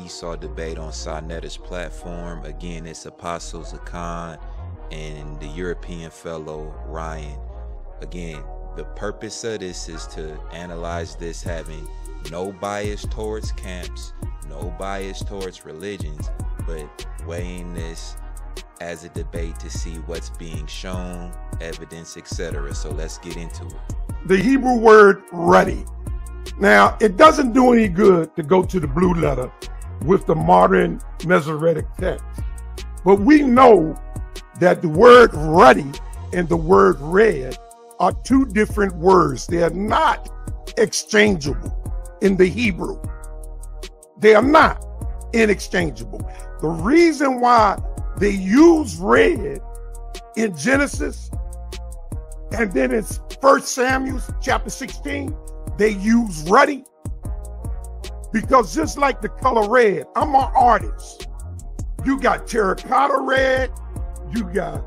Esau debate on Sarnetta's platform. Again, it's Apostle Zakan and the European fellow Ryan. Again, the purpose of this is to analyze this having no bias towards camps, no bias towards religions, but weighing this as a debate to see what's being shown, evidence, etc. So let's get into it. The Hebrew word ready. Now, it doesn't do any good to go to the blue letter with the modern Masoretic text. But we know that the word ready and the word read are two different words. They are not exchangeable in the Hebrew. They are not interchangeable. The reason why they use read in Genesis and then in 1 Samuel chapter 16, they use ruddy, because just like the color red, I'm an artist. You got terracotta red, you got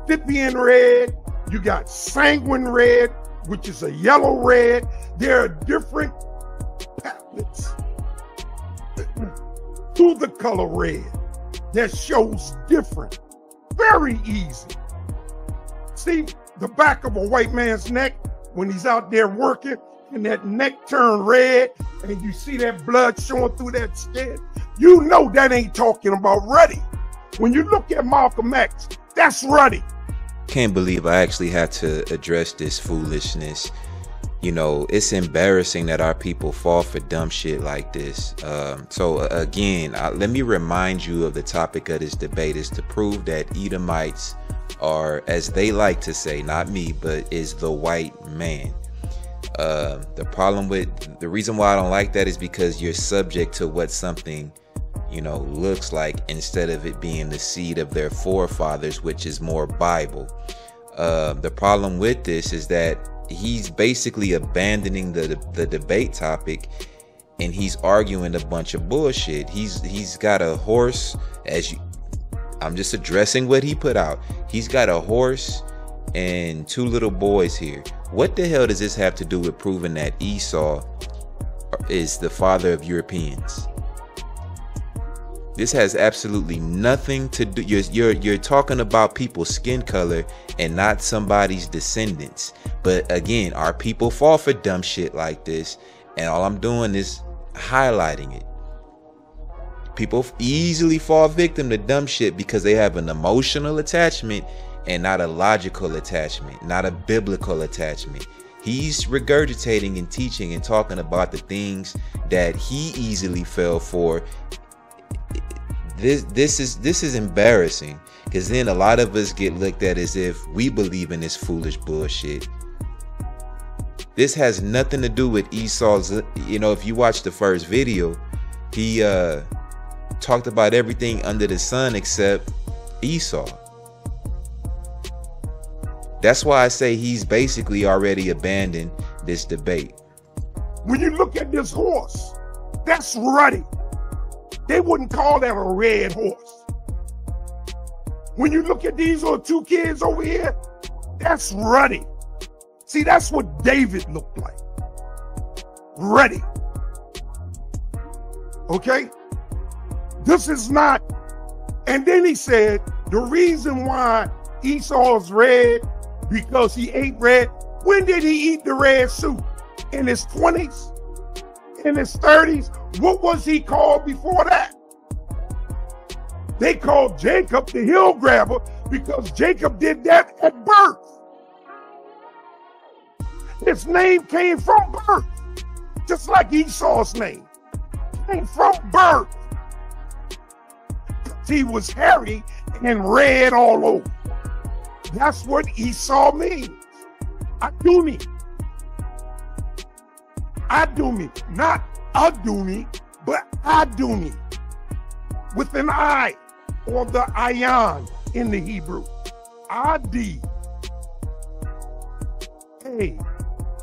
Scythian red, you got sanguine red, which is a yellow red. There are different palettes to the color red that shows different. Very easy. See the back of a white man's neck when he's out there working, and that neck turned red, and you see that blood showing through that skin, you know that ain't talking about ruddy. When you look at Malcolm X, that's ruddy. Can't believe I actually have to address this foolishness. You know, it's embarrassing that our people fall for dumb shit like this. Again, let me remind you of the topic of this debate is to prove that Edomites are, as they like to say, not me, but is the white man. The reason why I don't like that is because you're subject to what something, you know, looks like, instead of it being the seed of their forefathers, which is more Bible. The problem with this is that he's basically abandoning the debate topic, and he's arguing a bunch of bullshit. He's got a horse, I'm just addressing what he put out. He's got a horse and two little boys here. What the hell does this have to do with proving that Esau is the father of Europeans? This has absolutely nothing to do. You're talking about people's skin color and not somebody's descendants. But again, our people fall for dumb shit like this, and all I'm doing is highlighting it. People easily fall victim to dumb shit because they have an emotional attachment and not a logical attachment, not a biblical attachment. He's regurgitating and teaching and talking about the things that he easily fell for. This is embarrassing, because then a lot of us get looked at as if we believe in this foolish bullshit. This has nothing to do with Esau's. You know, if you watch the first video, he talked about everything under the sun except Esau. That's why I say he's basically already abandoned this debate. When you look at this horse, that's ruddy. They wouldn't call that a red horse. When you look at these little two kids over here, that's ruddy. See, that's what David looked like. Ruddy. Okay? This is not. And then he said, the reason why Esau's red, because he ate red. When did he eat the red soup? In his 20s? In his 30s? What was he called before that? They called Jacob the hill grabber because Jacob did that at birth. His name came from birth, just like Esau's name came from birth. He was hairy and red all over. That's what Esau means. Adumi. Adumi. Not Adumi, but Adumi. With an I, or the ayan in the Hebrew. Adi.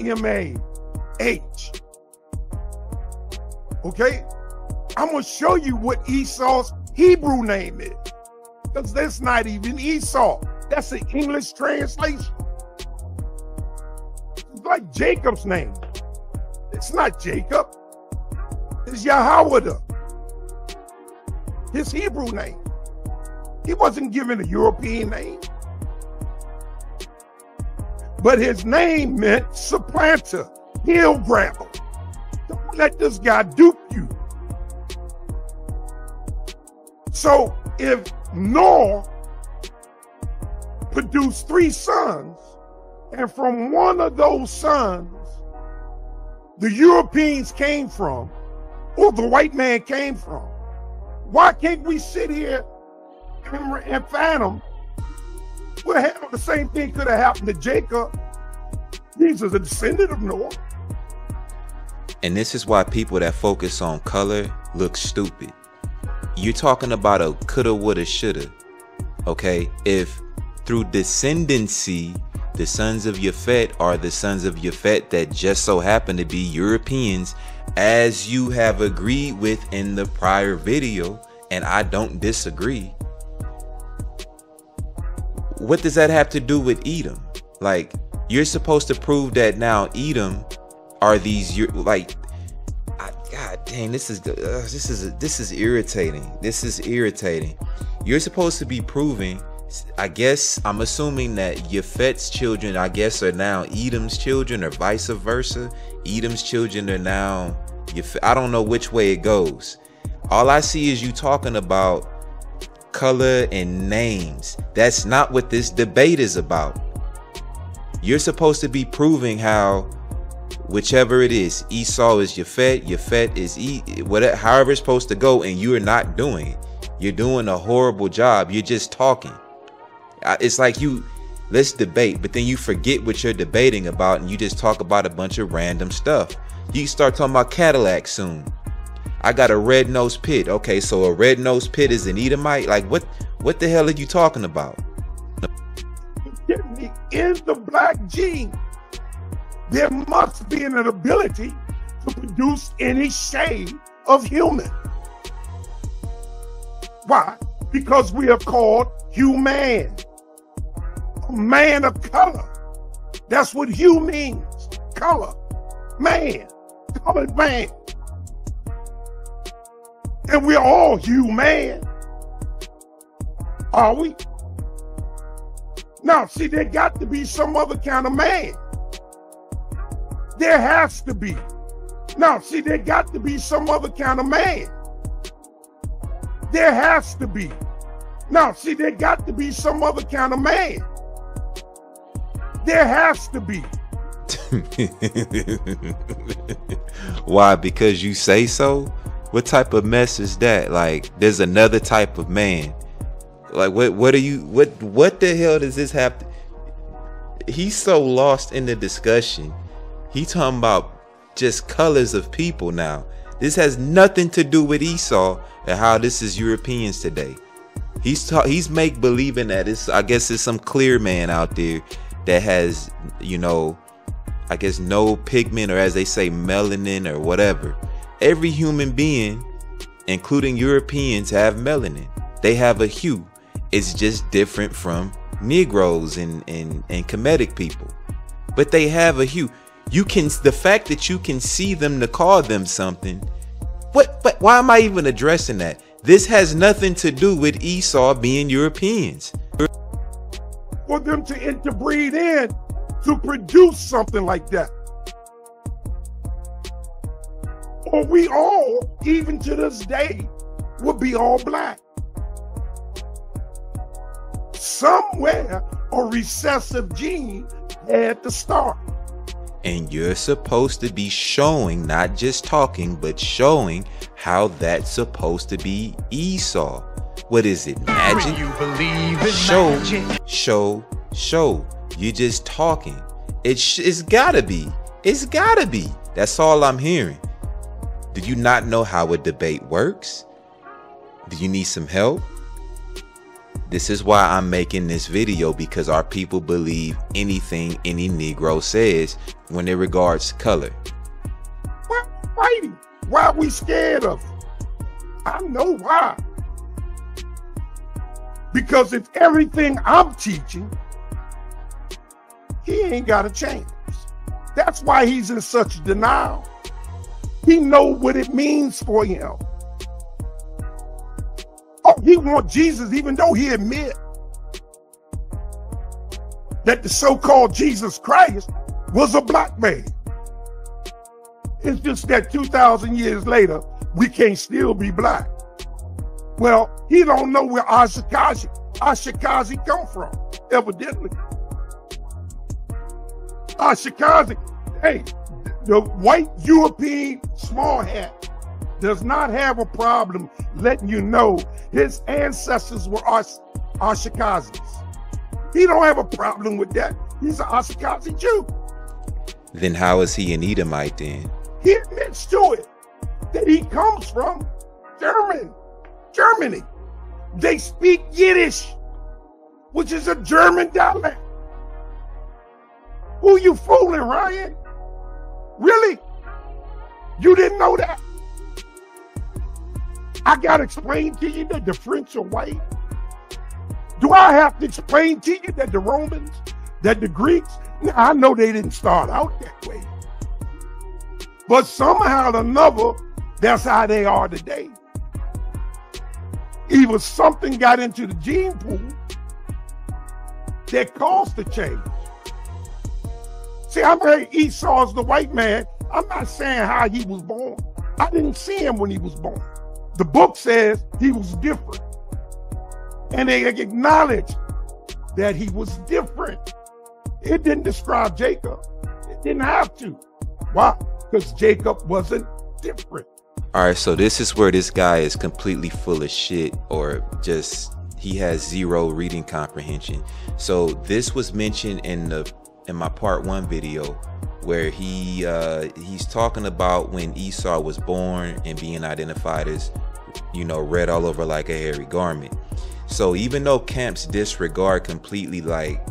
A-M-A-H. Okay? I'm going to show you what Esau's Hebrew name is. Because that's not even Esau. That's an English translation. It's like Jacob's name. It's not Jacob. It's Yahweh. his Hebrew name. He wasn't given a European name. But his name meant supplanter, heel grabber. Don't let this guy dupe you. So if Noah produced 3 sons, and from one of those sons, the Europeans came from, or the white man came from, why can't we sit here and fathom, well, hell, the same thing could have happened to Jacob. He's a descendant of Noah. And this is why people that focus on color look stupid. You're talking about a coulda, woulda, shoulda. Okay, if through descendancy, the sons of Japhet are the sons of Japhet that just so happen to be Europeans, as you have agreed with in the prior video, and I don't disagree. What does that have to do with Edom? Like, you're supposed to prove that now Edom are these, like, God dang, this is irritating. This is irritating. You're supposed to be proving, I guess, I'm assuming that Japhet's children, I guess, are now Edom's children, or vice versa. Edom's children are now Japhet. I don't know which way it goes. All I see is you talking about color and names. That's not what this debate is about. You're supposed to be proving how whichever it is, Esau is Japhet, Japhet is whatever, however it's supposed to go, and you're not doing it. You're doing a horrible job. You're just talking. It's like let's debate, but then you forget what you're debating about, and you just talk about a bunch of random stuff. You start talking about Cadillac soon. I got a red-nosed pit. Okay, so a red-nosed pit is an Edomite? Like, what the hell are you talking about? In the black gene, there must be an ability to produce any shade of human. Why? Because we are called human, a man of color. That's what hue means, color, man, colored man. And we're all human, are we? Now, see, there got to be some other kind of man. There has to be. Now, see, there got to be some other kind of man. There has to be. Now, see, there got to be some other kind of man. There has to be. Why? Because you say so? What type of mess is that? Like, there's another type of man. Like, what the hell does this have to? He's so lost in the discussion. He talking about just colors of people now. This has nothing to do with Esau and how this is Europeans today. He's make believing that it's, I guess it's some clear man out there that has, you know, I guess no pigment, or as they say, melanin or whatever. Every human being, including Europeans, have melanin. They have a hue. It's just different from Negroes and Kemetic people. But they have a hue. The fact that you can see them to call them something. But why am I even addressing that? This has nothing to do with Esau being Europeans. For them to interbreed in to produce something like that. Or we all, even to this day, would be all black. Somewhere a recessive gene had to start. And you're supposed to be showing, not just talking, but showing how that's supposed to be Esau. What is it, magic? You believe in magic? Show. You're just talking. It's gotta be. It's gotta be. That's all I'm hearing. Do you not know how a debate works? Do you need some help? This is why I'm making this video, because our people believe anything any Negro says when it regards color. Why fighting? Why are we scared of it? I know why. Because if everything I'm teaching, he ain't got to change. That's why he's in such denial. He knows what it means for him. Oh, he wants Jesus, even though he admit that the so-called Jesus Christ was a black man. It's just that 2,000 years later, we can't still be black. Well, he don't know where Ashkenazi come from, evidently. Ashkenazi, hey, the white European small hat does not have a problem letting you know his ancestors were Ashkenazis. He don't have a problem with that. He's an Ashkenazi Jew. Then how is he an Edomite then? He admits to it that he comes from Germany. They speak Yiddish, which is a German dialect. Who you fooling, Ryan? Really? You didn't know that? I gotta explain to you that the French are white. Do I have to explain to you that the Romans, that the Greeks? Now, I know they didn't start out that way. But somehow or another, that's how they are today. Either something got into the gene pool that caused the change. See, I'm saying Esau's the white man. I'm not saying how he was born. I didn't see him when he was born. The book says he was different. And they acknowledge that he was different. It didn't describe Jacob. It didn't have to. Why? Because Jacob wasn't different. All right, so this is where this guy is completely full of shit, or just he has zero reading comprehension. So this was mentioned in my part 1 video, where he's talking about when Esau was born and being identified as, red all over like a hairy garment. So even though camps disregard completely, like,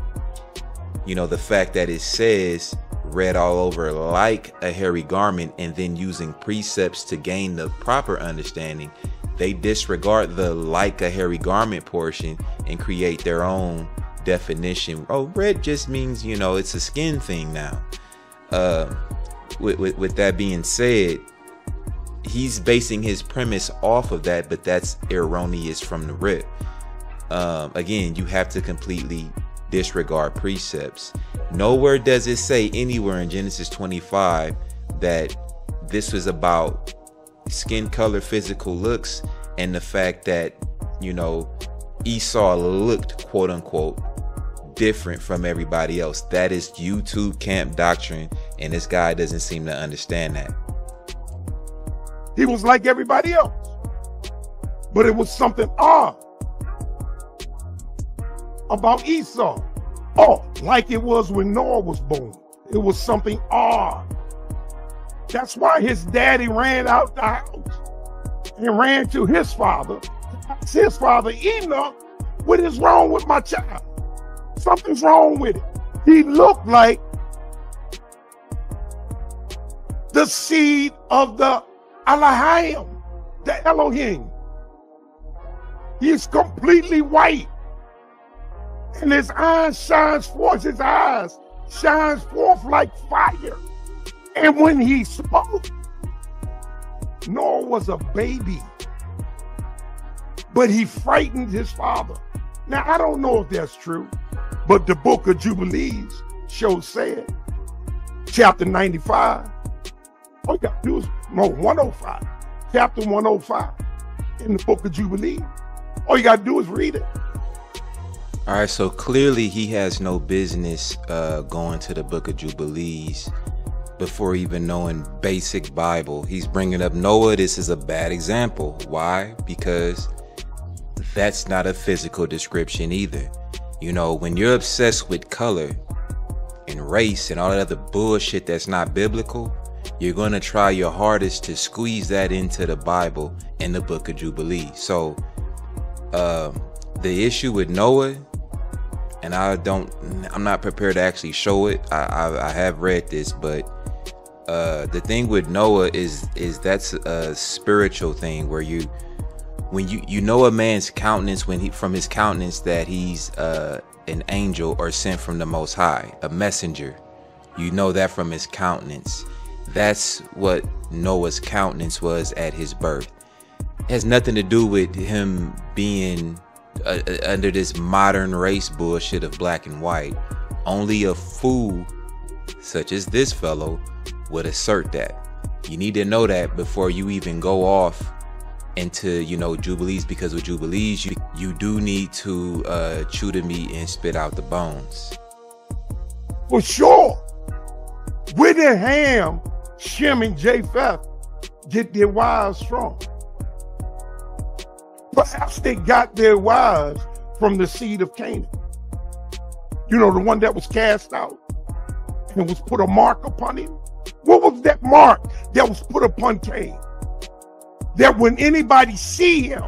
the fact that it says red all over like a hairy garment, and then using precepts to gain the proper understanding, they disregard the like a hairy garment portion and create their own definition. Oh, red just means, it's a skin thing now. With that being said, he's basing his premise off of that, but that's erroneous from the rip. Again, you have to completely disregard precepts. Nowhere does it say anywhere in Genesis 25 that this was about skin color, physical looks, and the fact that, Esau looked, quote unquote, different from everybody else. That is YouTube camp doctrine, and this guy doesn't seem to understand that. He was like everybody else, but it was something odd about Esau. Oh, like it was when Noah was born. It was something odd. That's why his daddy ran out the house and ran to his father. His father, Enoch, what is wrong with my child? Something's wrong with it. He looked like the seed of the Elohim, the Elohim. He's completely white. And his eyes shines forth. His eyes shines forth like fire. And when he spoke, Noah was a baby, but he frightened his father. Now, I don't know if that's true, but the book of Jubilees shows said, chapter 95. All you got to do is, 105. Chapter 105 in the book of Jubilees. All you got to do is read it. All right, so clearly he has no business going to the book of Jubilees before even knowing basic Bible. He's bringing up Noah. This is a bad example. Why? Because that's not a physical description either. When you're obsessed with color and race and all that other bullshit that's not biblical, you're going to try your hardest to squeeze that into the Bible in the book of Jubilee. So the issue with Noah, and I'm not prepared to actually show it. I have read this, but the thing with Noah is that's a spiritual thing where when you know a man's countenance from his countenance that he's an angel or sent from the Most High, a messenger. You know that from his countenance. That's what Noah's countenance was at his birth. has nothing to do with him being under this modern race bullshit of black and white. Only a fool such as this fellow would assert that. You need to know that before you even go off into, you know, Jubilees, because with Jubilees you do need to chew the meat and spit out the bones. For sure. Where did Ham, Shem, and Japheth get their wives from? Perhaps they got their wives from the seed of Canaan. You know, the one that was cast out and was put a mark upon him. What was that mark that was put upon Cain? That when anybody see him,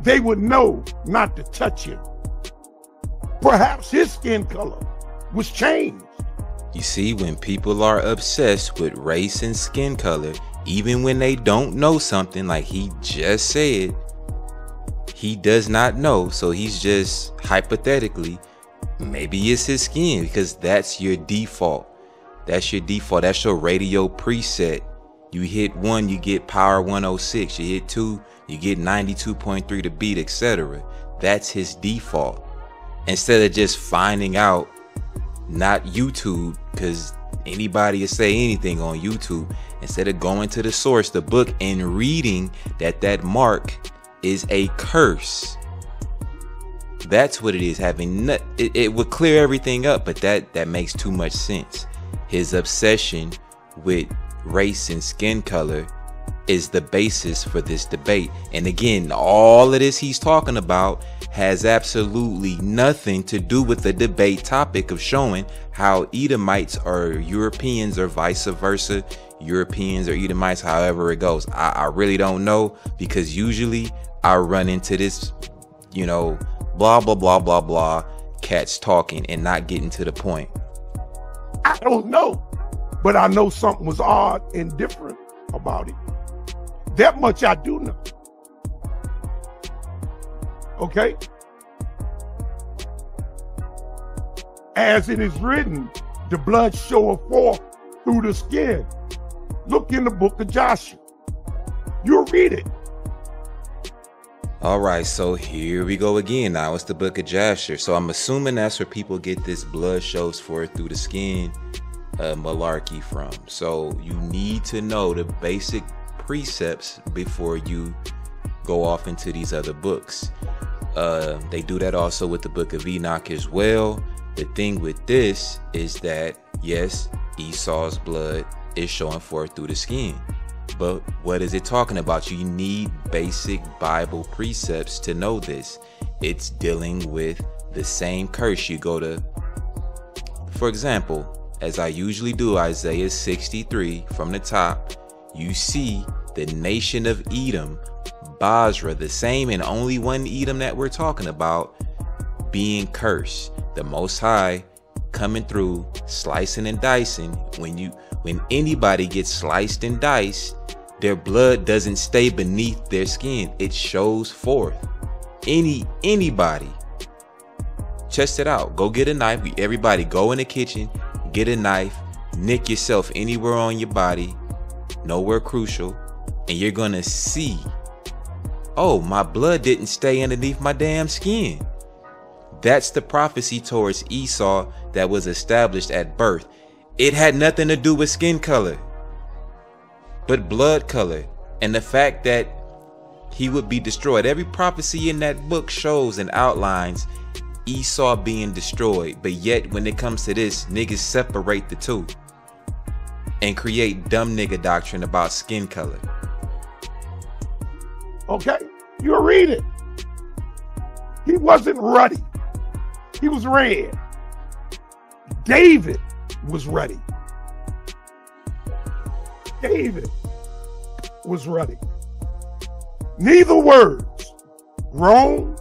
they would know not to touch him. Perhaps his skin color was changed. You see, when people are obsessed with race and skin color, even when they don't know something, like he just said, he does not know, so he's just hypothetically, maybe it's his skin, because that's your default. That's your default. That's your radio preset. You hit 1, you get power 106. You hit 2, you get 92.3 the beat, etc. That's his default. Instead of just finding out, not YouTube, because anybody will say anything on YouTube. Instead of going to the source, the book, and reading that mark is a curse. That's what it is. It would clear everything up, but that makes too much sense. His obsession with race and skin color is the basis for this debate. And again, all of this he's talking about has absolutely nothing to do with the debate topic of showing how Edomites are Europeans or vice versa. Europeans or Edomites, however it goes. I really don't know, because usually I run into this, you know, blah, blah, blah, blah, blah, cats talking and not getting to the point. I don't know, but I know something was odd and different about it. That much I do know. Okay? As it is written, the blood showeth forth through the skin. Look in the book of Joshua. You'll read it. All right, so here we go again. Now it's the book of Joshua. So I'm assuming that's where people get this blood shows forth through the skin malarkey from. So you need to know the basic precepts before you go off into these other books. They do that also with the book of Enoch as well. The thing with this is that, yes, Esau's blood is showing forth through the skin. But what is it talking about? You need basic Bible precepts to know this. It's dealing with the same curse. You go to, for example, as I usually do, Isaiah 63 from the top, you see the nation of Edom, Basra, the same and only one Edom that we're talking about, being cursed. The Most High coming through, slicing and dicing. When anybody gets sliced and diced, their blood doesn't stay beneath their skin. It shows forth. Anybody. Test it out. Go get a knife. Everybody go in the kitchen, get a knife, nick yourself anywhere on your body, nowhere crucial, and you're gonna see, oh, my blood didn't stay underneath my damn skin. That's the prophecy towards Esau that was established at birth. It had nothing to do with skin color, but blood color, and the fact that he would be destroyed. Every prophecy in that book shows and outlines Esau being destroyed, but yet when it comes to this, niggas separate the two and create dumb nigga doctrine about skin color. Okay, you'll read it. He wasn't ruddy. He was red. David was ruddy. David was ruddy. Neither words, Rome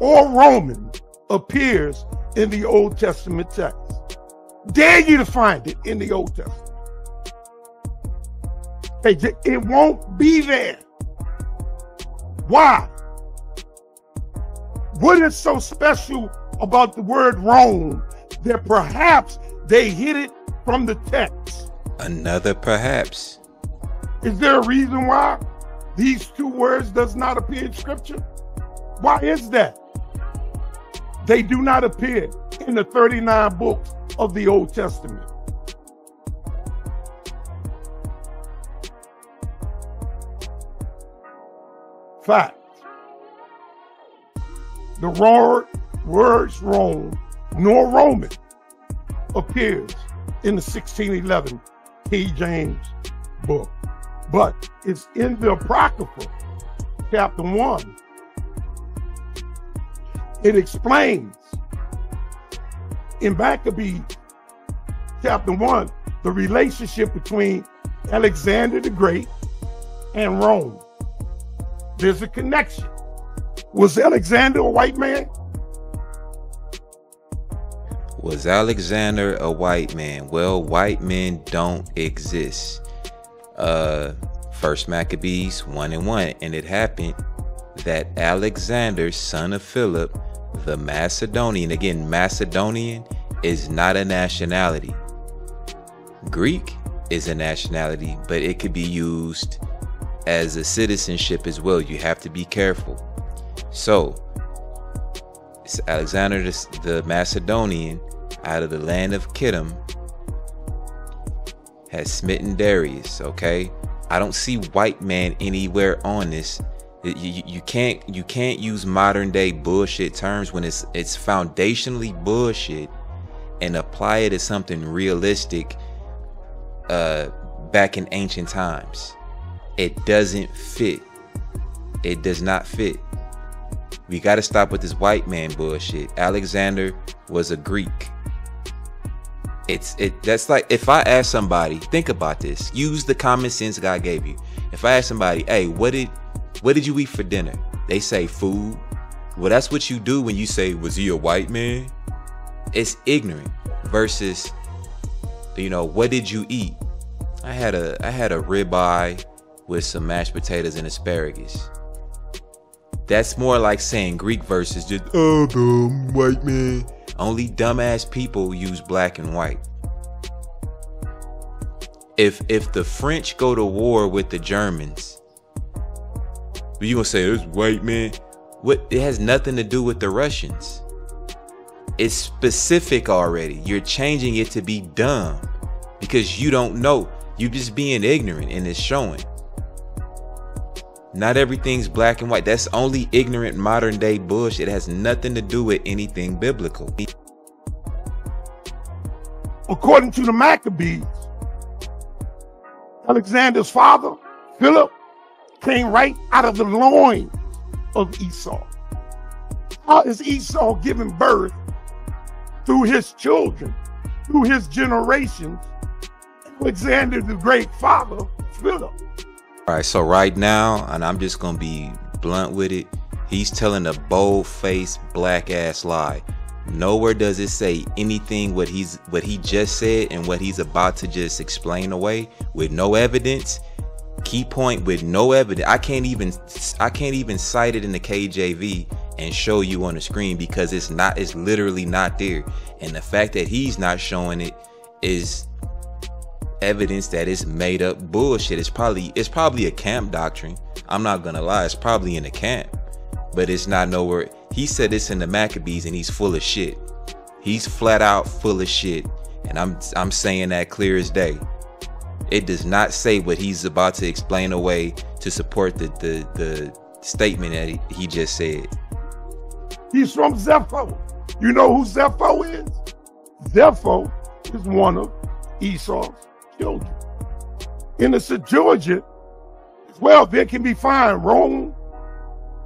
or Roman, appears in the Old Testament text. Dare you to find it in the Old Testament. It won't be there. Why? What is so special about the word Rome that perhaps they hid it from the text? Another perhaps. Is there a reason why? these two words does not appear in Scripture? Why is that? They do not appear in the 39 books of the Old Testament. Fact. The words Rome nor Roman appears in the 1611 King James book, but it's in the Apocrypha, chapter 1. It explains in Maccabees, chapter 1, the relationship between Alexander the Great and Rome. There's a connection. Was Alexander a white man? Was Alexander a white man? Well, white men don't exist. First Maccabees 1:1, and it happened that Alexander, son of Philip, the Macedonian, again, Macedonian is not a nationality. Greek is a nationality, but it could be used as a citizenship as well. You have to be careful. So it's Alexander the Macedonian out of the land of Kittim has smitten Darius. Okay, I don't see white man anywhere on this. You can't use modern day bullshit terms when it's foundationally bullshit and apply it as something realistic back in ancient times. It doesn't fit. It does not fit. We got to stop with this white man bullshit. Alexander was a Greek. That's like if I ask somebody, think about this. Use the common sense God gave you. If I ask somebody, hey, what did you eat for dinner? They say food. Well, that's what you do when you say, was he a white man? It's ignorant versus, what did you eat? I had a ribeye with some mashed potatoes and asparagus. That's more like saying Greek versus just, oh, the white man. Only dumbass people use black and white. If the French go to war with the Germans, you gonna say this white man? What? It has nothing to do with the Russians. It's specific already. You're changing it to be dumb because you don't know. You just being ignorant, and it's showing. Not everything's black and white. That's only ignorant modern day bullshit. It has nothing to do with anything biblical. According to the Maccabees, Alexander's father, Philip, came right out of the loins of Esau. How is Esau giving birth through his children, through his generations? Alexander the Great father, Philip. All right, so right now, and I'm just gonna be blunt with it, he's telling a bold-faced black-ass lie. Nowhere does it say anything what he just said and what he's about to just explain away with no evidence. Key point, with no evidence. I can't even cite it in the KJV and show you on the screen because it's literally not there. And the fact that he's not showing it is evidence that it's made up bullshit. It's probably a camp doctrine. I'm not gonna lie, it's probably in a camp, but it's not nowhere. He said it's in the Maccabees and he's full of shit. He's flat out full of shit, and I'm saying that clear as day. It does not say what he's about to explain away to support the statement that he just said. He's from Zepho. You know who Zepho is? Zepho is one of Esau's children. In the Septuagint, well, there can be found Rome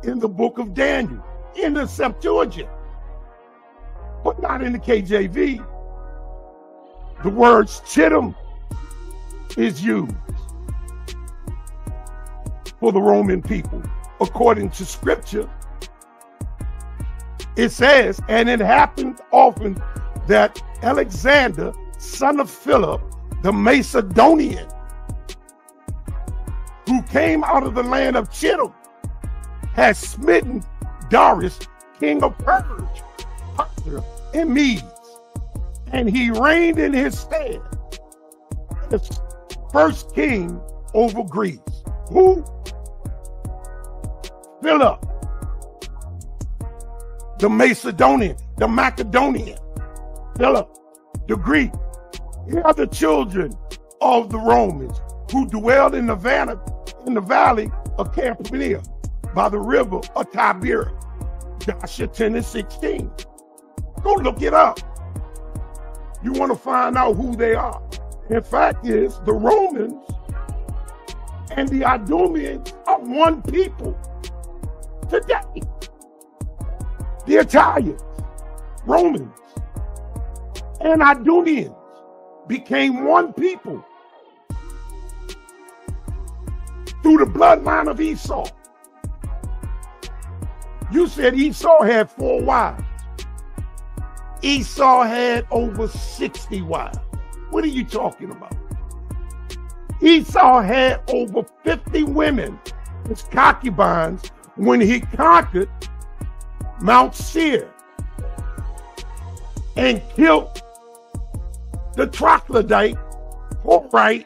in the book of Daniel, in the Septuagint, but not in the KJV. The words Chittim is used for the Roman people. According to scripture, it says, and it happened often that Alexander, son of Philip, the Macedonian, who came out of the land of Chittim, has smitten Darius, king of Persia and Medes, and he reigned in his stead as first king over Greece. Who? Philip, the Macedonian, the Macedonian, Philip, the Greek. Here are the children of the Romans who dwelled in the valley of Campania by the river of Tiberias. Joshua 10 and 16. Go look it up. You want to find out who they are. In fact, is the Romans and the Idumeans are one people today. The Italians, Romans, and Idumeans became one people through the bloodline of Esau. You said Esau had 4 wives. Esau had over 60 wives. What are you talking about? Esau had over 50 women as concubines when he conquered Mount Seir and killed the troglodyte, Horite,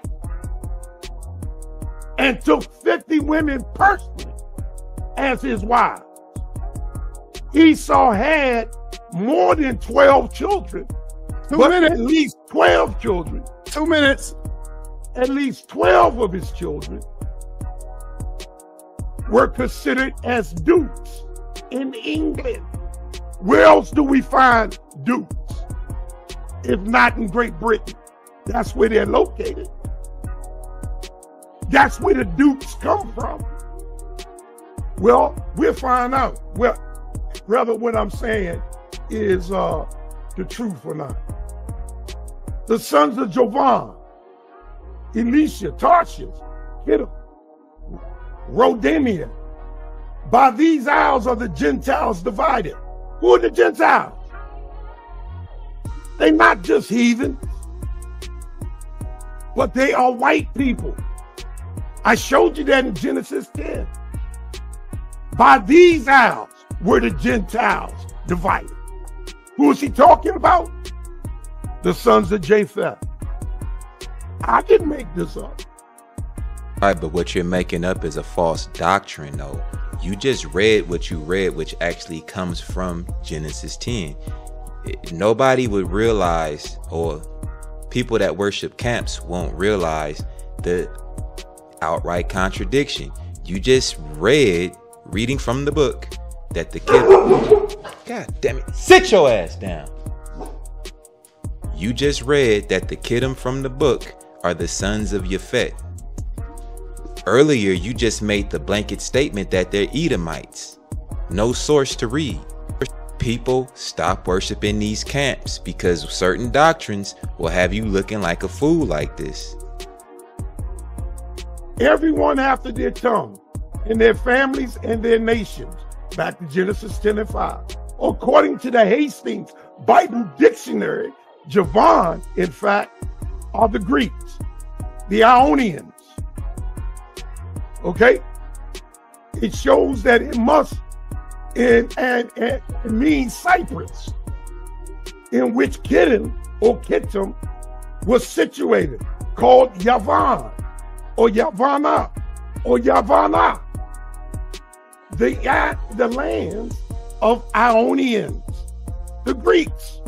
and took 50 women personally as his wives. Esau had more than 12 children. 2 minutes. At least 12 children. 2 minutes. At least 12 of his children were considered as dukes in England. Where else do we find dukes? If not in Great Britain. That's where they're located. That's where the dukes come from. Well, we'll find out. Well, rather what I'm saying is the truth or not. The sons of Jovan, Elisha, Tarshish, Kittim, Rodania. By these isles are the Gentiles divided. Who are the Gentiles? They're not just heathens, but they are white people. I showed you that in Genesis 10. By these isles were the Gentiles divided. Who is he talking about? The sons of Japheth. I didn't make this up. Right, but what you're making up is a false doctrine, though. You just read what you read, which actually comes from Genesis 10. Nobody would realize, or people that worship camps won't realize, the outright contradiction. You just reading from the book, that the kid, God damn it, sit your ass down. You just read that the Kittim from the book are the sons of Yafet. Earlier, you just made the blanket statement that they're Edomites. No source to read. People, stop worshiping these camps because certain doctrines will have you looking like a fool like this. Everyone after their tongue, and their families and their nations. Back to Genesis 10 and 5. According to the Hastings Bible Dictionary, Javan, in fact, are the Greeks, the Ionians. Okay? It shows that it must it means Cyprus, in which Kittim or Kittim was situated, called Yavan or Yavana or Yavana, the lands of Ionians, the Greeks.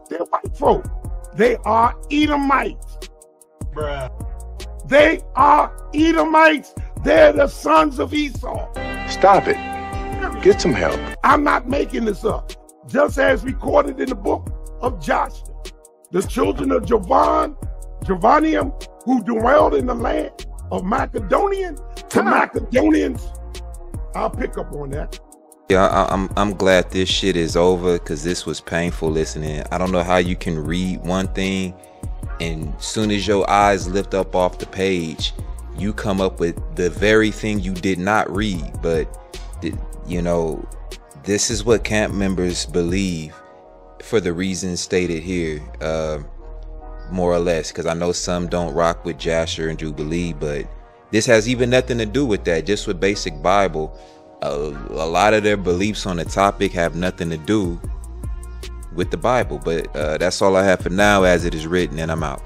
They're white folk. They are Edomites. Bruh. They are Edomites. They're the sons of Esau. Stop it. Get some help. I'm not making this up. Just as recorded in the book of Joshua, the children of Javanium, who dwelled in the land of Macedonian, to Macedonians. I'll pick up on that. Yeah, I'm glad this shit is over because this was painful listening. I don't know how you can read one thing and soon as your eyes lift up off the page, you come up with the very thing you did not read. But, you know, this is what camp members believe for the reasons stated here, more or less, because I know some don't rock with Jasher and Jubilee, but this has even nothing to do with that, just with basic Bible. A lot of their beliefs on the topic have nothing to do with the Bible. But that's all I have for now as it is written, and I'm out.